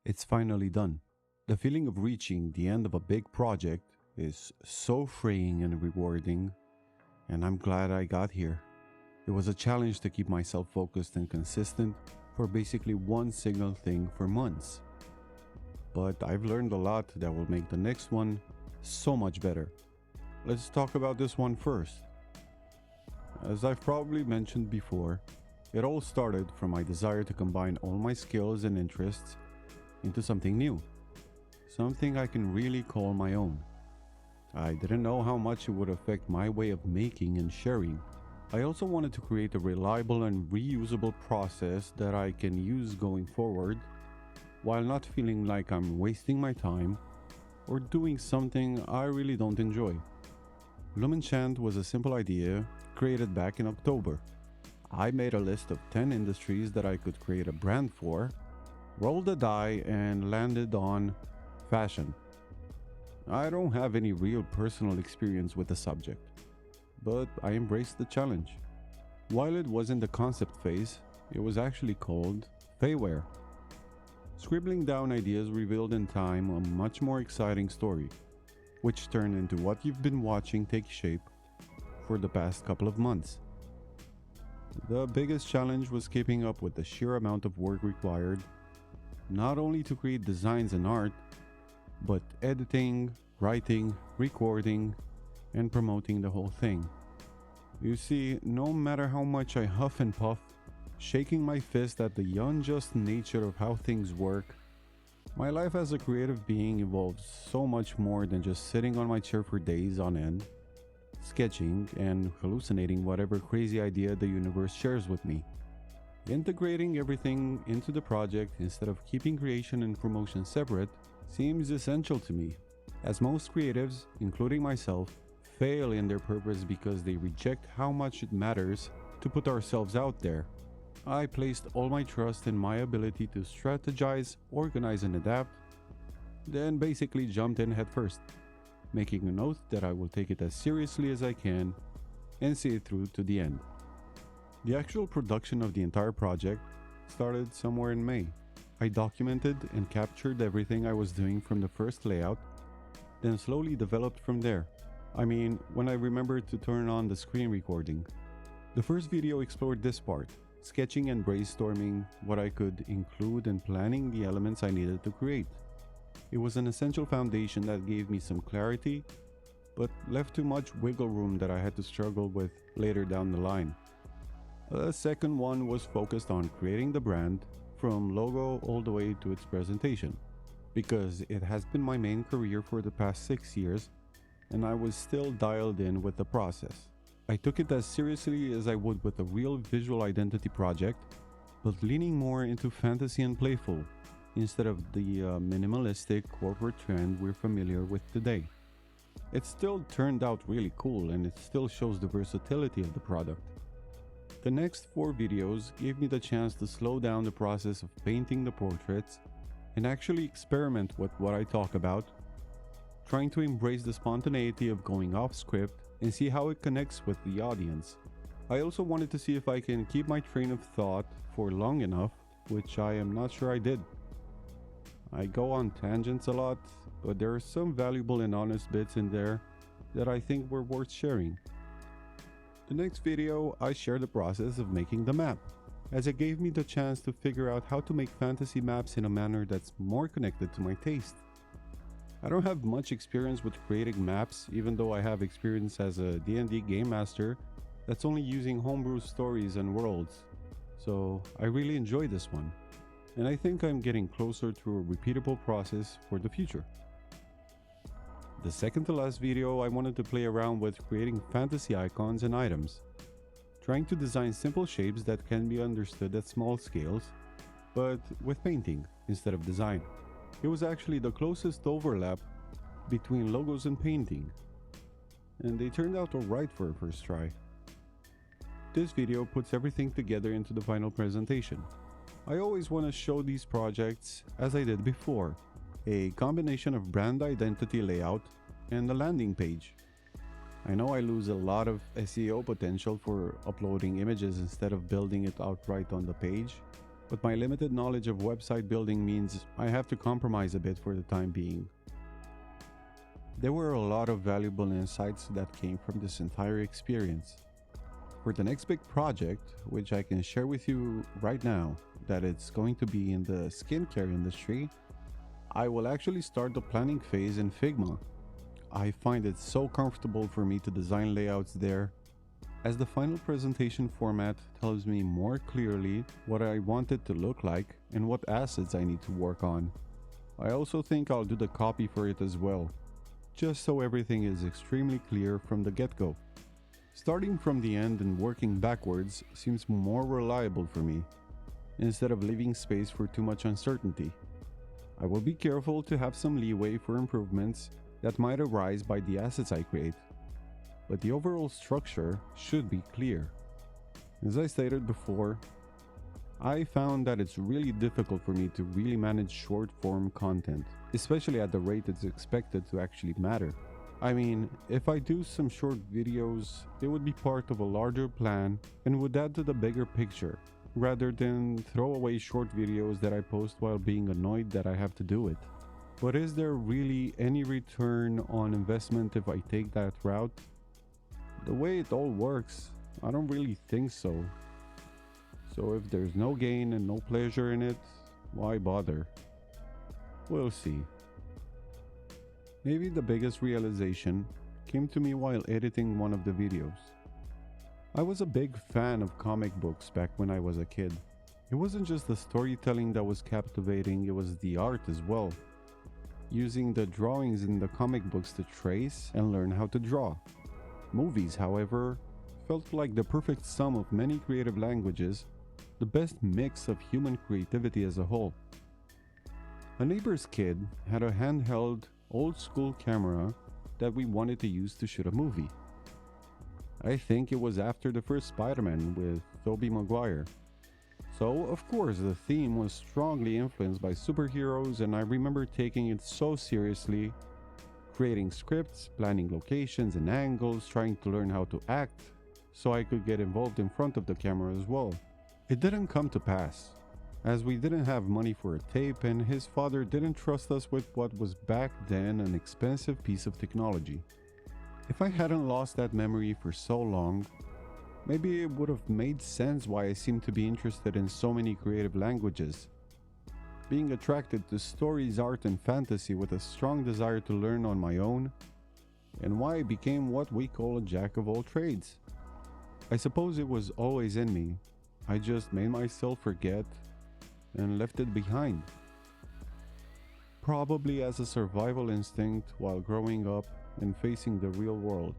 It's finally done. The feeling of reaching the end of a big project is so freeing and rewarding, and I'm glad I got here. It was a challenge to keep myself focused and consistent for basically one single thing for months. But I've learned a lot that will make the next one so much better. Let's talk about this one first. As I've probably mentioned before, it all started from my desire to combine all my skills and interests into something new. Something I can really call my own. I didn't know how much it would affect my way of making and sharing. I also wanted to create a reliable and reusable process that I can use going forward, while not feeling like I'm wasting my time or doing something I really don't enjoy. Loom Chant was a simple idea created back in October. I made a list of 10 industries that I could create a brand for, rolled the die, and landed on fashion. I don't have any real personal experience with the subject, but I embraced the challenge. While it was in the concept phase, it was actually called Faywear. Scribbling down ideas revealed in time a much more exciting story, which turned into what you've been watching take shape for the past couple of months. The biggest challenge was keeping up with the sheer amount of work required, not only to create designs and art, but editing, writing, recording, and promoting the whole thing. You see, no matter how much I huff and puff, shaking my fist at the unjust nature of how things work, my life as a creative being involves so much more than just sitting on my chair for days on end, sketching and hallucinating whatever crazy idea the universe shares with me. Integrating everything into the project instead of keeping creation and promotion separate seems essential to me, as most creatives, including myself, fail in their purpose because they reject how much it matters to put ourselves out there. I placed all my trust in my ability to strategize, organize, and adapt, then basically jumped in headfirst, making a note that I will take it as seriously as I can and see it through to the end. The actual production of the entire project started somewhere in May. I documented and captured everything I was doing from the first layout, then slowly developed from there. I mean, when I remembered to turn on the screen recording. The first video explored this part, sketching and brainstorming what I could include and planning the elements I needed to create. It was an essential foundation that gave me some clarity, but left too much wiggle room that I had to struggle with later down the line. The second one was focused on creating the brand, from logo all the way to its presentation, because it has been my main career for the past 6 years, and I was still dialed in with the process. I took it as seriously as I would with a real visual identity project, but leaning more into fantasy and playful, instead of the minimalistic corporate trend we're familiar with today. It still turned out really cool, and it still shows the versatility of the product. The next 4 videos gave me the chance to slow down the process of painting the portraits and actually experiment with what I talk about, trying to embrace the spontaneity of going off script and see how it connects with the audience. I also wanted to see if I can keep my train of thought for long enough, which I am not sure I did. I go on tangents a lot, but there are some valuable and honest bits in there that I think were worth sharing. The next video, I share the process of making the map, as it gave me the chance to figure out how to make fantasy maps in a manner that's more connected to my taste. I don't have much experience with creating maps, even though I have experience as a D&D game master that's only using homebrew stories and worlds, so I really enjoyed this one, and I think I'm getting closer to a repeatable process for the future. The second to last video, I wanted to play around with creating fantasy icons and items, trying to design simple shapes that can be understood at small scales, but with painting instead of design. It was actually the closest overlap between logos and painting, and they turned out alright for a first try. This video puts everything together into the final presentation. I always want to show these projects as I did before, a combination of brand identity layout and a landing page. I know I lose a lot of SEO potential for uploading images instead of building it outright on the page, but my limited knowledge of website building means I have to compromise a bit for the time being. There were a lot of valuable insights that came from this entire experience. For the next big project, which I can share with you right now, that it's going to be in the skincare industry, I will actually start the planning phase in Figma. I find it so comfortable for me to design layouts there, as the final presentation format tells me more clearly what I want it to look like and what assets I need to work on. I also think I'll do the copy for it as well, just so everything is extremely clear from the get-go. Starting from the end and working backwards seems more reliable for me, instead of leaving space for too much uncertainty. I will be careful to have some leeway for improvements that might arise by the assets I create, but the overall structure should be clear. As I stated before, I found that it's really difficult for me to really manage short-form content, especially at the rate it's expected to actually matter. I mean, if I do some short videos, it would be part of a larger plan and would add to the bigger picture, rather than throw away short videos that I post while being annoyed that I have to do it. But is there really any return on investment if I take that route? The way it all works, I don't really think so. So if there's no gain and no pleasure in it, why bother? We'll see. Maybe the biggest realization came to me while editing one of the videos. I was a big fan of comic books back when I was a kid. It wasn't just the storytelling that was captivating, it was the art as well. Using the drawings in the comic books to trace and learn how to draw. Movies, however, felt like the perfect sum of many creative languages, the best mix of human creativity as a whole. A neighbor's kid had a handheld, old-school camera that we wanted to use to shoot a movie. I think it was after the first Spider-Man with Tobey Maguire. So, of course, the theme was strongly influenced by superheroes, and I remember taking it so seriously, creating scripts, planning locations and angles, trying to learn how to act, so I could get involved in front of the camera as well. It didn't come to pass, as we didn't have money for a tape and his father didn't trust us with what was back then an expensive piece of technology. If I hadn't lost that memory for so long, maybe it would have made sense why I seemed to be interested in so many creative languages. Being attracted to stories, art and fantasy with a strong desire to learn on my own, and why I became what we call a jack of all trades. I suppose it was always in me, I just made myself forget and left it behind. Probably as a survival instinct while growing up and facing the real world.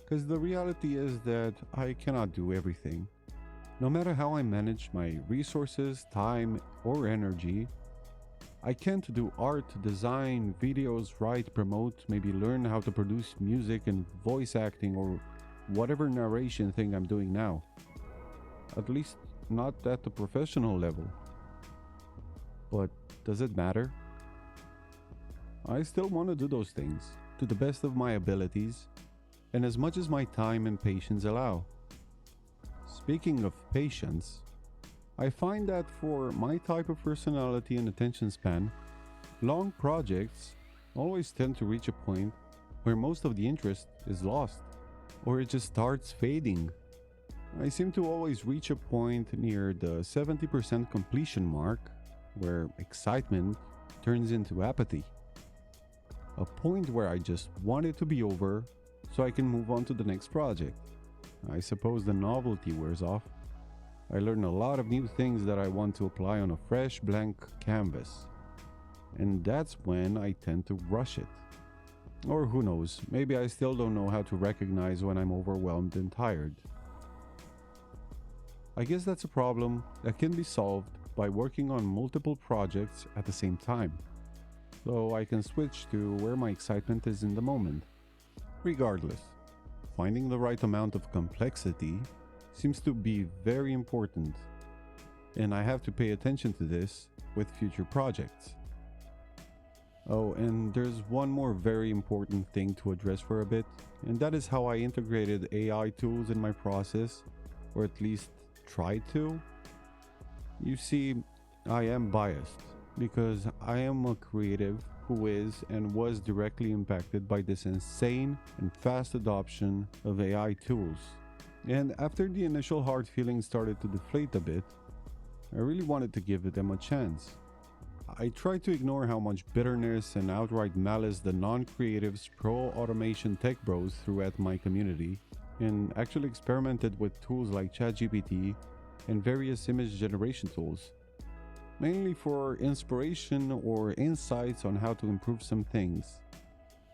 Because the reality is that I cannot do everything. No matter how I manage my resources, time, or energy, I can't do art, design, videos, write, promote, maybe learn how to produce music and voice acting or whatever narration thing I'm doing now. At least not at the professional level. But does it matter? I still want to do those things to the best of my abilities and as much as my time and patience allow. Speaking of patience, I find that for my type of personality and attention span, long projects always tend to reach a point where most of the interest is lost, or it just starts fading. I seem to always reach a point near the 70% completion mark, where excitement turns into apathy. A point where I just want it to be over so I can move on to the next project. I suppose the novelty wears off. I learn a lot of new things that I want to apply on a fresh blank canvas. And that's when I tend to rush it. Or who knows, maybe I still don't know how to recognize when I'm overwhelmed and tired. I guess that's a problem that can be solved by working on multiple projects at the same time, so I can switch to where my excitement is in the moment. Regardless, finding the right amount of complexity seems to be very important, and I have to pay attention to this with future projects. Oh, and there's one more very important thing to address for a bit, and that is how I integrated AI tools in my process, or at least tried to. You see, I am biased because I am a creative who is and was directly impacted by this insane and fast adoption of AI tools. And after the initial hard feelings started to deflate a bit, I really wanted to give them a chance. I tried to ignore how much bitterness and outright malice the non-creatives pro-automation tech bros threw at my community, and actually experimented with tools like ChatGPT and various image generation tools, mainly for inspiration or insights on how to improve some things.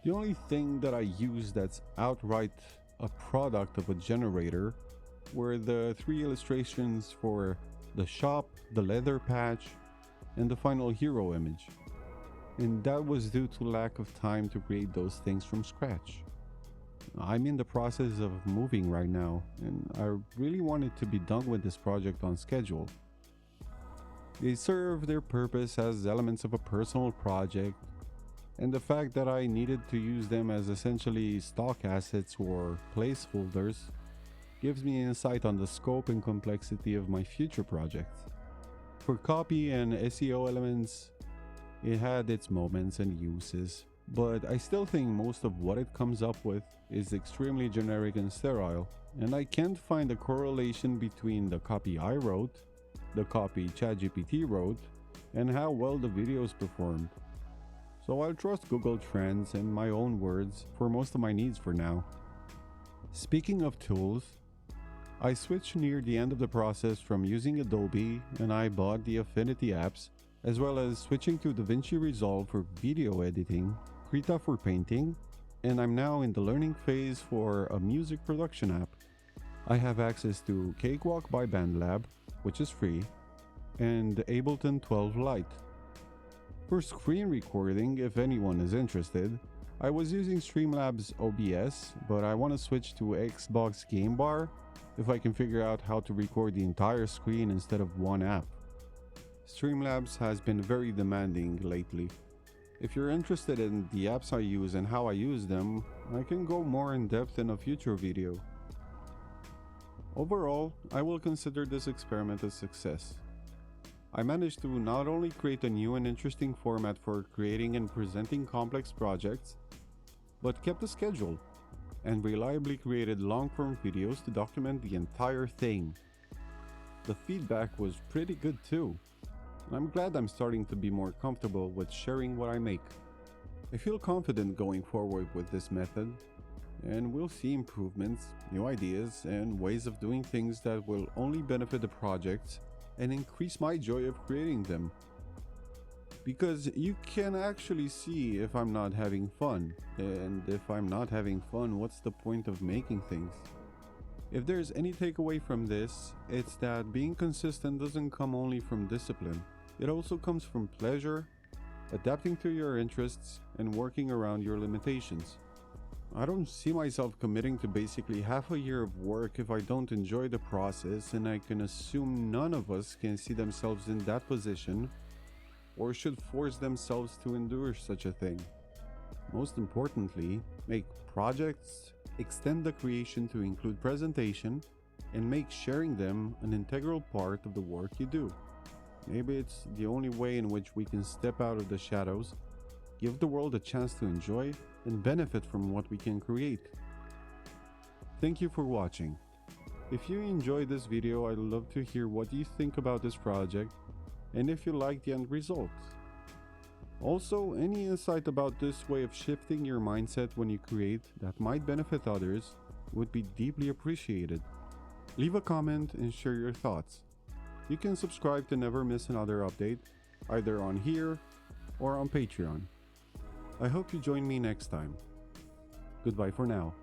The only thing that I use that's outright a product of a generator were the 3 illustrations for the shop, the leather patch, and the final hero image. And that was due to lack of time to create those things from scratch. I'm in the process of moving right now, and I really wanted to be done with this project on schedule. They serve their purpose as elements of a personal project, and the fact that I needed to use them as essentially stock assets or placeholders gives me insight on the scope and complexity of my future projects. For copy and SEO elements, it had its moments and uses, but I still think most of what it comes up with is extremely generic and sterile, and I can't find a correlation between the copy I wrote, the copy ChatGPT wrote, and how well the videos performed. So I'll trust Google Trends and my own words for most of my needs for now. Speaking of tools, I switched near the end of the process from using Adobe, and I bought the Affinity apps, as well as switching to DaVinci Resolve for video editing, Krita for painting, and I'm now in the learning phase for a music production app. I have access to Cakewalk by BandLab, which is free, and Ableton 12 Lite. For screen recording, if anyone is interested, I was using Streamlabs OBS, but I want to switch to Xbox Game Bar if I can figure out how to record the entire screen instead of one app. Streamlabs has been very demanding lately. If you're interested in the apps I use and how I use them, I can go more in depth in a future video. Overall, I will consider this experiment a success. I managed to not only create a new and interesting format for creating and presenting complex projects, but kept a schedule and reliably created long-form videos to document the entire thing. The feedback was pretty good too, and I'm glad I'm starting to be more comfortable with sharing what I make. I feel confident going forward with this method, and we'll see improvements, new ideas, and ways of doing things that will only benefit the projects and increase my joy of creating them. Because you can actually see if I'm not having fun, and if I'm not having fun, what's the point of making things? If there's any takeaway from this, it's that being consistent doesn't come only from discipline. It also comes from pleasure, adapting to your interests, and working around your limitations. I don't see myself committing to basically half a year of work if I don't enjoy the process, and I can assume none of us can see themselves in that position or should force themselves to endure such a thing. Most importantly, make projects, extend the creation to include presentation, and make sharing them an integral part of the work you do. Maybe it's the only way in which we can step out of the shadows, give the world a chance to enjoy, and benefit from what we can create. Thank you for watching. If you enjoyed this video, I'd love to hear what you think about this project and if you like the end result. Also, any insight about this way of shifting your mindset when you create that might benefit others would be deeply appreciated. Leave a comment and share your thoughts. You can subscribe to never miss another update, either on here or on Patreon. I hope you join me next time. Goodbye for now.